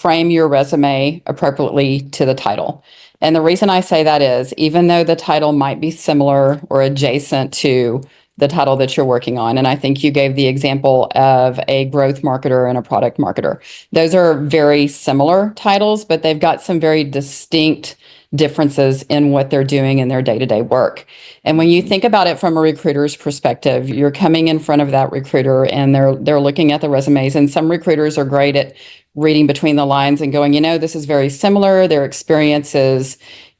frame your resume appropriately to the title. And the reason I say that is, even though the title might be similar or adjacent to the title that you're working on, and I think you gave the example of a growth marketer and a product marketer. Those are very similar titles, but they've got some very distinct differences in what they're doing in their day-to-day work. And when you think about it from a recruiter's perspective, you're coming in front of that recruiter and they're looking at the resumes, and some recruiters are great at reading between the lines and going, this is very similar. Their experiences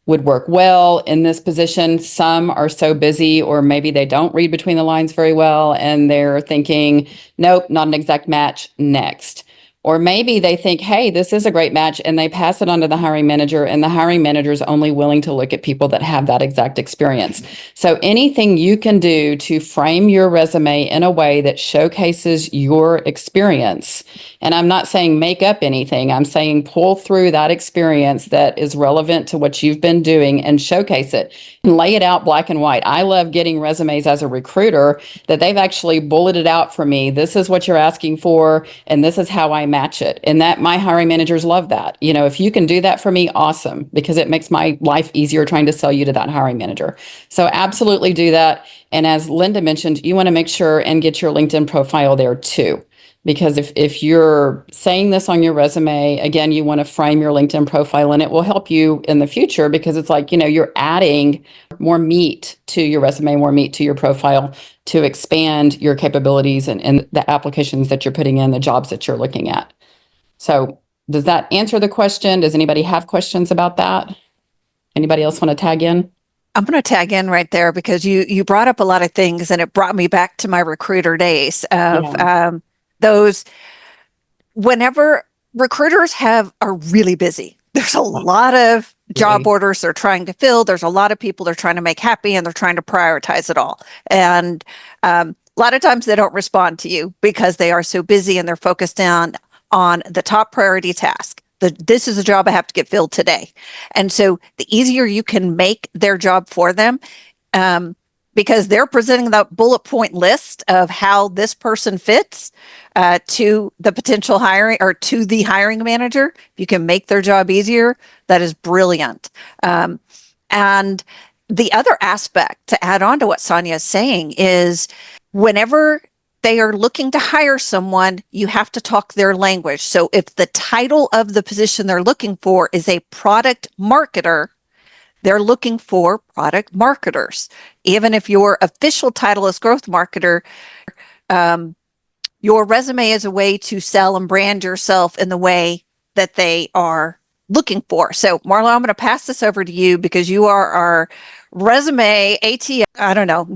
would work well in this position. Some are so busy, or maybe they don't read between the lines very well, and they're thinking, nope, not an exact match, next. Or maybe they think, hey, this is a great match, and they pass it on to the hiring manager, and the hiring manager is only willing to look at people that have that exact experience. So anything you can do to frame your resume in a way that showcases your experience, and I'm not saying make up anything, I'm saying pull through that experience that is relevant to what you've been doing and showcase it and lay it out black and white. I love getting resumes as a recruiter that they've actually bulleted out for me. This is what you're asking for, and this is how I match it. And that my hiring managers love that. If you can do that for me, awesome, because it makes my life easier trying to sell you to that hiring manager. So absolutely do that. And as Linda mentioned, you want to make sure and get your LinkedIn profile there too. Because if you're saying this on your resume, again, you want to frame your LinkedIn profile, and it will help you in the future, because it's like, you're adding more meat to your resume, more meat to your profile to expand your capabilities and the applications that you're putting in, the jobs that you're looking at. So does that answer the question? Does anybody have questions about that? Anybody else want to tag in? I'm going to tag in right there, because you brought up a lot of things, and it brought me back to my recruiter days of those. Whenever recruiters are really busy, there's a lot of job orders they're trying to fill. There's a lot of people they're trying to make happy, and they're trying to prioritize it all. And a lot of times they don't respond to you because they are so busy and they're focused on the top priority task. This is a job I have to get filled today. And so the easier you can make their job for them, because they're presenting that bullet point list of how this person fits to the potential hiring, or to the hiring manager. If you can make their job easier, that is brilliant. And the other aspect to add on to what Sonya is saying is, whenever they are looking to hire someone, you have to talk their language. So if the title of the position they're looking for is a product marketer, they're looking for product marketers. Even if your official title is growth marketer, your resume is a way to sell and brand yourself in the way that they are looking for. So Marlo, I'm going to pass this over to you, because you are our resume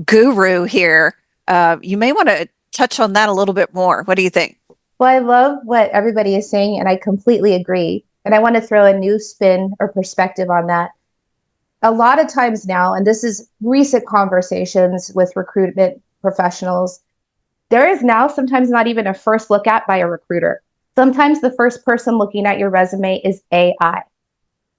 guru here. You may want to touch on that a little bit more. What do you think? Well, I love what everybody is saying, and I completely agree. And I want to throw a new spin or perspective on that. A lot of times now, and this is recent conversations with recruitment professionals, there is now sometimes not even a first look at by a recruiter. Sometimes the first person looking at your resume is AI.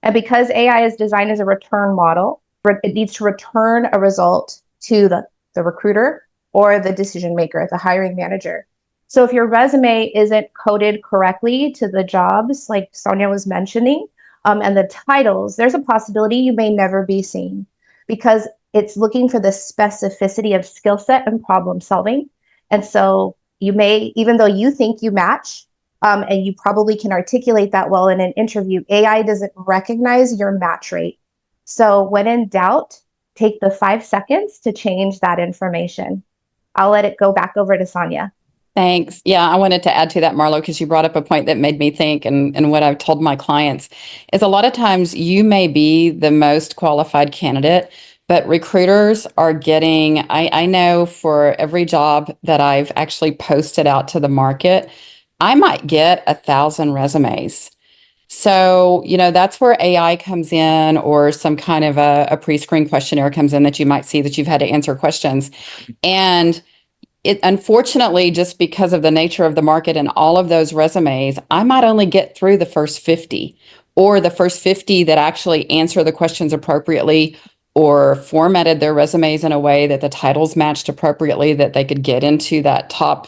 And because AI is designed as a return model, it needs to return a result to the recruiter or the decision maker, the hiring manager. So if your resume isn't coded correctly to the jobs, like Sonya was mentioning, and the titles, there's a possibility you may never be seen, because it's looking for the specificity of skill set and problem solving. And so you may, even though you think you match, and you probably can articulate that well in an interview, AI doesn't recognize your match rate. So when in doubt, take the 5 seconds to change that information. I'll let it go back over to Sonya. Thanks. Yeah, I wanted to add to that, Marlo, because you brought up a point that made me think, and what I've told my clients is, a lot of times you may be the most qualified candidate, but recruiters are getting, I know for every job that I've actually posted out to the market, I might get 1,000 resumes. So, that's where AI comes in, or some kind of a pre-screen questionnaire comes in that you might see that you've had to answer questions. And it, unfortunately, just because of the nature of the market and all of those resumes, I might only get through the first 50, or the first 50 that actually answer the questions appropriately, or formatted their resumes in a way that the titles matched appropriately, that they could get into that top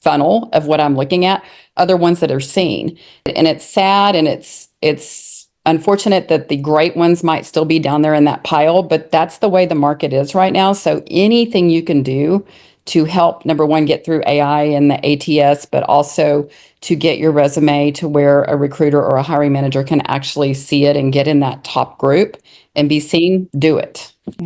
funnel of what I'm looking at are the ones that are seen. And it's sad, and it's unfortunate that the great ones might still be down there in that pile, but that's the way the market is right now. So anything you can do to help, number one, get through AI and the ATS, but also to get your resume to where a recruiter or a hiring manager can actually see it and get in that top group and be seen, do it.